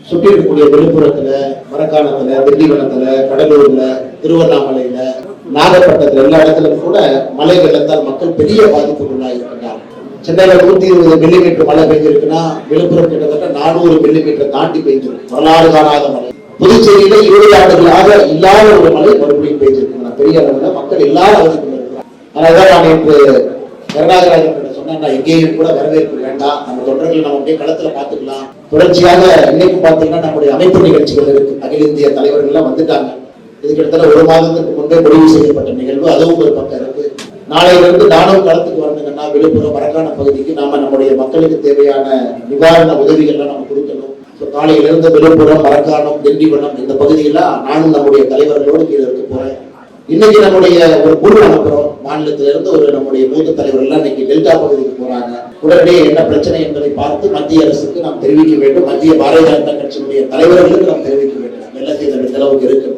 சுற்றி இருக்கக்கூடிய விழுப்புரத்துல, மரக்காணத்துல, திண்டிவனத்துல, கடலூர்ல, திருவண்ணாமலையில, நாகப்பட்டினத்துல எல்லா இடத்துலயும் கூட மழை வெள்ளத்தால் மக்கள் பெரிய பாதிப்புக்குள்ளாயிருக்கிறார். சென்னையில 120 மில்லிமீட்டர் மழை பெய்ஞ்சிருக்குன்னா விழுப்புரம் கிட்டத்தட்ட 400 மில்லிமீட்டர் தாண்டி பெய்ஞ்சிருக்கு. வரலாறு காணாத மழை. புதுச்சேரியில 20 ஆண்டுகளாக இல்லாத ஒரு மழை மறுபடியும் பெய்ஞ்சிருக்கு. பெரிய அளவுல மக்கள் எல்லாரும் அவதிக்குள்ளார். அதனாலதான் நான் இன்று கருணாகராஜன் சொன்னா எங்கேயும் கூட வரவேற்பு வேண்டாம், நம்ம தொண்டர்கள் நம்ம அப்படியே களத்துல பாத்துக்கலாம். தொடர்ச்சியாக இன்னைக்கு பாத்தீங்கன்னா நம்முடைய அமைப்பு நிகழ்ச்சிகள் இருக்கு. அகில இந்திய தலைவர்கள் எல்லாம் வந்துட்டாங்க. இது கிட்டத்தட்ட 1 மாதத்துக்கு முன்பே முடிவு செய்யப்பட்ட நிகழ்வு. அதுவும் ஒரு பக்கம் இருக்கு. நாளையிலிருந்து நானும் களத்துக்கு வரணுங்கன்னா விழுப்புரம் மரக்காண பகுதிக்கு நாம நம்முடைய மக்களுக்கு தேவையான நிவாரண உதவிகள்லாம் நம்ம கொடுக்கணும். காலையிலிருந்து விழுப்புரம், மரக்காணம், திண்டிவனம் இந்த பகுதியெல்லாம் நானும் நம்முடைய தலைவர்களோடு கீழே இருக்க போறேன். இன்னைக்கு நம்முடைய ஒரு குழு அனுப்புறோம். மாநிலத்திலிருந்து ஒரு நம்முடைய மூத்த தலைவர்கள் எல்லாம் இன்னைக்கு டெல்டா பகுதிக்கு போறாங்க. உடனடியே என்ன பிரச்சனை என்பதை பார்த்து மத்திய அரசுக்கு நாம் தெரிவிக்க வேண்டும். மத்திய பாரதிய ஜனதா கட்சியினுடைய தலைவர்களுக்கு நாம் தெரிவிக்க வேண்டும். வெள்ளத்தை இந்த அளவுக்கு இருக்கு.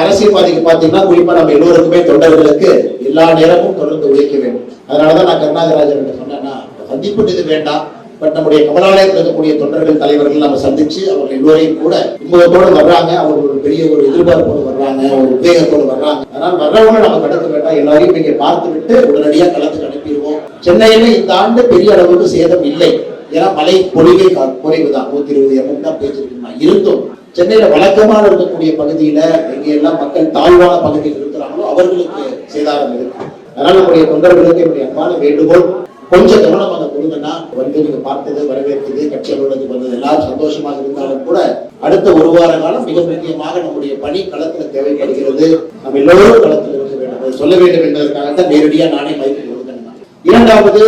அரசியல்வாதிக்கு பாத்தீங்கன்னா குறிப்பா நம்ம எல்லோருக்குமே தொண்டர்களுக்கு எல்லா நேரமும் தொடர்ந்து உழைக்க வேண்டும். அதனாலதான் நான் கருணாகராஜன் சொன்னேன்னா சந்திப்பு இது வேண்டாம், பட் நம்முடைய கமலாலயத்தில் இருக்கக்கூடிய தொண்டர்கள் தலைவர்கள் நம்ம சந்திச்சு அவர்கள் எல்லோரையும் கூட இன்பத்தோடு வர்றாங்க. அவர்கள் ஒரு பெரிய ஒரு எதிர்பார்ப்போடு வர்றாங்க, ஒரு உத்வேகத்தோடு வர்றாங்க. அதனால வர்றவங்க நம்ம கடத்த வேண்டாம், எல்லாரையும் இங்க பார்த்து விட்டு உடனடியாக களத்துக்கு அனுப்பிடுவோம். சென்னையில இந்த ஆண்டு பெரிய அளவுக்கு சேதம் இல்லை. ஏன்னா மழை பொழிவை குறைவுதான், 120 mm தான் பேச்சிருக்குமா. இருந்தும் சென்னையில வழக்கமாக இருக்கக்கூடிய பகுதியில எங்க எல்லாம் மக்கள் தாழ்வான பகுதியில் இருக்கிறாங்களோ அவர்களுக்கு சேதாரம் இருக்கு. அதனால நம்முடைய தொண்டர்களுக்கு என்னுடைய அன்பான வேண்டுகோள், கொஞ்சம் கவனம் அதை கொடுங்கன்னா வந்து நீங்க பார்த்தது வரவேற்றது கட்சி அலுவலகத்துக்கு வந்தது எல்லாரும் சந்தோஷமாக இருந்தாலும் கூட அடுத்த 1 வார காலம் மிக முக்கியமாக நம்முடைய பணி களத்துல தேவைப்படுகிறது. நம்ம எல்லோரும் களத்தில் இருக்க வேண்டும், அதை சொல்ல வேண்டும் என்பதற்காகத்தான் நேரடியாக நானே மைக்கு கொடுத்தேன். இரண்டாவது,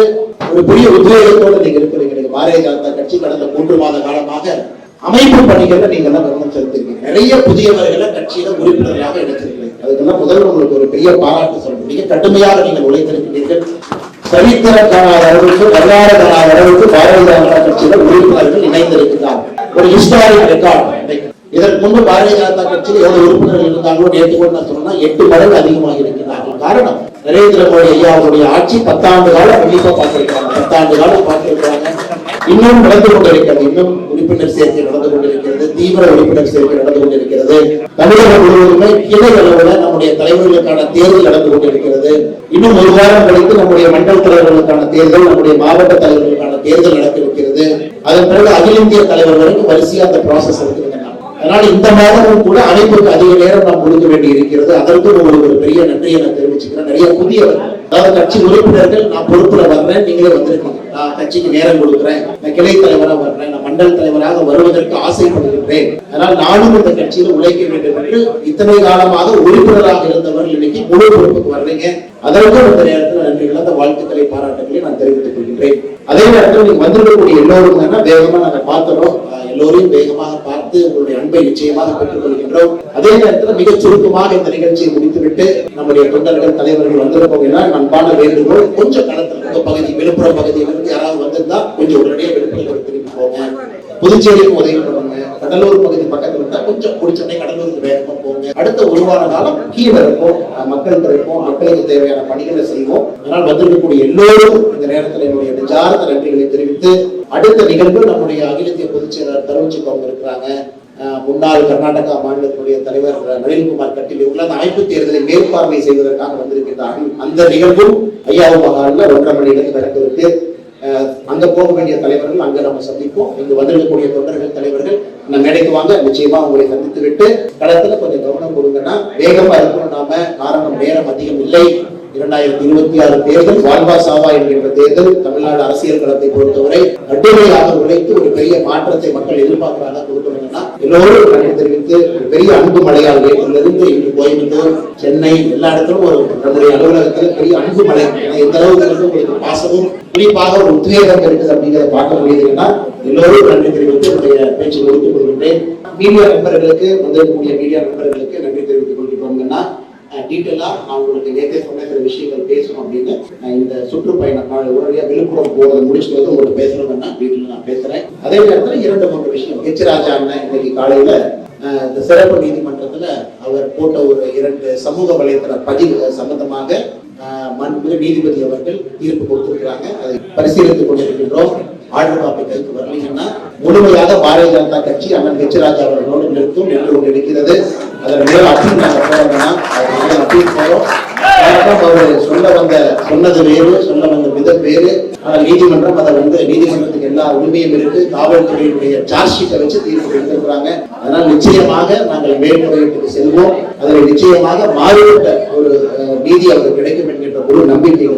ஒரு பெரிய உத்வேகத்தோடு நீங்க இருக்கிறீங்க. பாரதிய ஜனதா கட்சி கடந்த 3 மாத காலமாக அமைப்பு பணிகள்ல நீங்க எல்லாம் கவனம் செலுத்திருக்கீங்க. நிறைய புதியவர்களை கட்சியில உறுப்பினர்களாக எடுத்திருக்கீங்க. அதுக்கெல்லாம் முதல்ல உங்களுக்கு ஒரு பெரிய பாராட்டு சொல்றீங்க. கடுமையாக நீங்கள் உழைத்திருக்கிறீர்கள். சரித்திர காணாத அளவுக்கு, வரலாறு காணாத அளவுக்கு பாரதிய ஜனதா கட்சியில உறுப்பினர்கள் இணைந்திருக்கிறார். ஒரு ஹிஸ்டாரிக் ரெக்கார்ட். இதற்கு முன்பு பாரதிய ஜனதா கட்சியில் எவ்வளவு உறுப்பினர்கள் இருந்தாங்களோ நேற்றுக்கொண்டு நான் சொன்னா 8 மடங்கு அதிகமாக இருக்கிறார்கள். காரணம், நரேந்திர மோடி ஐயா அவருடைய ஆட்சி 10 ஆண்டு காலம் கண்டிப்பா பார்த்திருக்கிறாங்க. 10 ஆண்டு காலம் பார்த்திருக்கிறாங்க. இன்னும் நடந்து கொண்டிருக்கிறது. இன்னும் உறுப்பினர் சேர்க்கை நடந்து கொண்டிருக்கிறது. தீவிர உறுப்பினர் சேர்க்கை நடந்து கொண்டிருக்கிறது. தமிழகம் முழுவதுமே கிளை அளவுல நம்முடைய தலைவர்களுக்கான தேர்தல் நடந்து கொண்டிருக்கிறது. இன்னும் 1 வாரம் கழித்து நம்முடைய மண்டல தலைவர்களுக்கான தேர்தல், நம்முடைய மாவட்ட தலைவர்களுக்கான தேர்தல் நடக்க இருக்கிறது. அதன் பிறகு அகில இந்திய தலைவர் வரைக்கும் வரிசையா அந்த ப்ராசஸ் இருக்கிறது. அதனால இந்த மாதமும் கூட அனைவருக்கு அதிக நேரம் நாம் கொடுக்க வேண்டி இருக்கிறது. அதற்கு உங்களுக்கு ஒரு பெரிய நன்றியை நான் தெரிவிச்சுக்கிறேன். நிறைய புதியவர்கள், அதாவது கட்சி உறுப்பினர்கள், நான் பொறுப்புல வர்றேன், நீங்களே வந்திருக்கீங்க, நான் கட்சிக்கு நேரம் கொடுக்குறேன், நான் கிளை தலைவராக வர்றேன், நான் மண்டல தலைவராக வருவதற்கு ஆசைப்படுகின்றேன். அதனால் நானும் இந்த கட்சியில உழைக்க வேண்டும் என்று இத்தனை காலமாக உறுப்பினராக இருந்தவர்கள் இன்னைக்கு முழு பொறுப்புக்கு வர்றீங்க. அதற்கும் இந்த நேரத்தில் நன்றி கலந்த வாழ்த்துக்களை, பாராட்டுகளை நான் தெரிவித்துக் கொள்கின்றேன். அதே நேரத்தில் நீங்க வந்திருக்கக்கூடிய எல்லோரும் வேகமா நாங்கள் பார்க்கிறோம். எல்லோரையும் வேகமாக பார்த்து உங்களுடைய அன்பை நிச்சயமாக பெற்றுக் கொள்கின்றோம். அதே நேரத்தில் மிக சுருக்கமாக இந்த நிகழ்ச்சியை முடித்துவிட்டு நம்முடைய தொண்டர்கள் தலைவர்கள் வந்திருப்போம்னா அன்பான வேண்டுகோள், கொஞ்சம் களத்தில் உங்க பகுதி விழுப்புரம் பகுதியிலிருந்து யாராவது வந்திருந்தா கொஞ்சம் உடனடியாக விழுப்புரம் திரும்பி போங்க. புதுச்சேரிக்கு உதவி பண்ணுங்க. கடலூர் பகுதி பக்கத்துல இருந்தா கொஞ்சம் குடிச்சோடனே கடலூருக்கு வேகமா போங்க. அடுத்த 1 வார காலம் கீழே இருப்போம், மக்கள் கிடைப்போம், மக்களுக்கு தேவையான பணிகளை செய்வோம். அதனால் வந்திருக்கக்கூடிய எல்லோரும் இந்த நேரத்தில் என்னுடைய நெஞ்சார்ந்த நன்றிகளை தெரிவித்து, அடுத்த நிகழ்வு நம்முடைய அகில இந்திய பொதுச் செயலாளர் தருவச்சுக்கு அவங்க இருக்கிறாங்க. முன்னாள் கர்நாடகா மாநிலத்தினுடைய தலைவர் நளின்குமார் கட்டீல் இவங்க அந்த அமைப்பு தேர்தலை மேற்பார்வை செய்வதற்காக வந்திருக்கிறார்கள். அந்த நிகழ்வும் ஐயாவு மகால்ல 1:30 மணிக்கு நடக்க இருக்கு. அங்க போக வேண்டிய தலைவர்கள் அங்க நம்ம சந்திப்போம். இங்கு வந்திருக்கக்கூடிய தொண்டர்கள் தலைவர்கள் நம்ம மேடைக்கு வாங்க, நிச்சயமா உங்களை சந்தித்து விட்டு களத்துல கொஞ்சம் கவனம் கொடுங்கன்னா வேகமா இருக்கணும். நாம காரணம் நேரம் அதிகம் இல்லை. 2026 தேர்தல் வாழ்வா சாவா என்கின்ற தேர்தல். தமிழ்நாடு அரசியல் களத்தை பொறுத்தவரை கடுமையாக உழைத்து ஒரு பெரிய மாற்றத்தை மக்கள் எதிர்பார்க்கிறாங்க கொடுக்கணும்னா எல்லோரும் நன்றி தெரிவித்து, ஒரு பெரிய அன்பு மழையால் இருந்து இன்று கோயம்புத்தூர், சென்னை எல்லா இடத்திலும் ஒரு நம்முடைய அலுவலகத்தில் பெரிய அன்பு மழை. எந்த அளவுக்கு உங்களுக்கு பாசமும் குறிப்பாக ஒரு உத்வேகம் இருக்குது அப்படிங்கிறத பார்க்க முடியுதுன்னா எல்லோரும் நன்றி தெரிவித்து என்னுடைய பேச்சு முடித்துக் கொள்கின்றேன். மீடியா நண்பர்களுக்கு, வந்திருக்கக்கூடிய மீடியா நண்பர்களுக்கு நன்றி தெரிவித்துக் கொள்கிறோம்னா டீட்டெயிலா நான் உங்களுக்கு நேற்றே சொன்ன சில விஷயங்கள் பேசணும் அப்படின்னு இந்த சுற்றுப்பயணம் உடனடியாக விழுப்புரம் போறதை முடிச்சுட்டு வந்து உங்களுக்கு பேசணும்னா வீட்டில் நான் பேசுறேன். அதே நேரத்தில் 2-3 விஷயம். ஹெச் ராஜா அண்ணன் இன்னைக்கு காலையில இந்த சிறப்பு நீதிமன்றத்துல அவர் போட்ட ஒரு 2 சமூக வலைத்தள பதிவு சம்பந்தமாக மாண்புமிகு நீதிபதி அவர்கள் தீர்ப்பு கொடுத்திருக்கிறாங்க. அதை பரிசீலித்துக் கொண்டிருக்கின்றோம். ஆர்டர் காப்பி கைக்கு வரலீங்கன்னா முழுமையாக பாரதிய ஜனதா கட்சி அண்ணன் ஹெச் ராஜா அவர்களோடு நிறுத்தும் என்று ஒன்று இருக்கிறது. அதன் மேல் அப்பீல் நாங்கள் போறோம்னா அது அப்பீல் போறோம். அவர் சொன்னது வேறு, சொல்ல வந்த விதம் வேறு. ஆனால் நீதிமன்றம் அதை நீதிமன்றத்துக்கு எல்லா உரிமையும் இருக்கு. காவல்துறையினுடைய சார்ஜ் ஷீட்டை வச்சு தீர்ப்பு எடுத்திருக்கிறாங்க. அதனால் நிச்சயமாக நாங்கள் மேல்முறையீட்டுக்கு செல்வோம். அதில் நிச்சயமாக மாறுபட்ட ஒரு நீதி அவருக்கு கிடைக்கும் என்கின்ற ஒரு நம்பிக்கை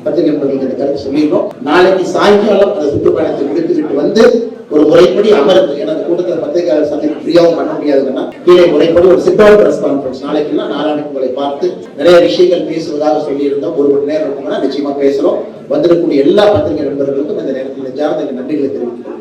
பத்திரிகை இந்த கருத்து சொல்லிடுறோம். நாளைக்கு சாயங்காலம் அந்த சுற்றுப்பயணத்தை முடித்துவிட்டு ஒரு முறைப்படி அமர்ந்து, எனக்கு கூட்டத்தில் பத்திரிகையாளர் சந்திப்பு ஃப்ரீயாகவும் பண்ண முடியாதுன்னா கீழே முறைப்படி ஒரு சிட் டவுன் பிரஸ் கான்ஃபரன்ஸ் நாளைக்குன்னா நாளானைக்கு உங்களை பார்த்து நிறைய விஷயங்கள் பேசுவதாக சொல்லியிருந்தோம். ஒரு மணி நேரம் இருக்குன்னா நிச்சயமா பேசுறோம். வந்திருக்கக்கூடிய எல்லா பத்திரிகை நண்பர்களுக்கும் இந்த நேரத்தில் நன்றிகளை தெரிவித்துக் கொள்கிறேன்.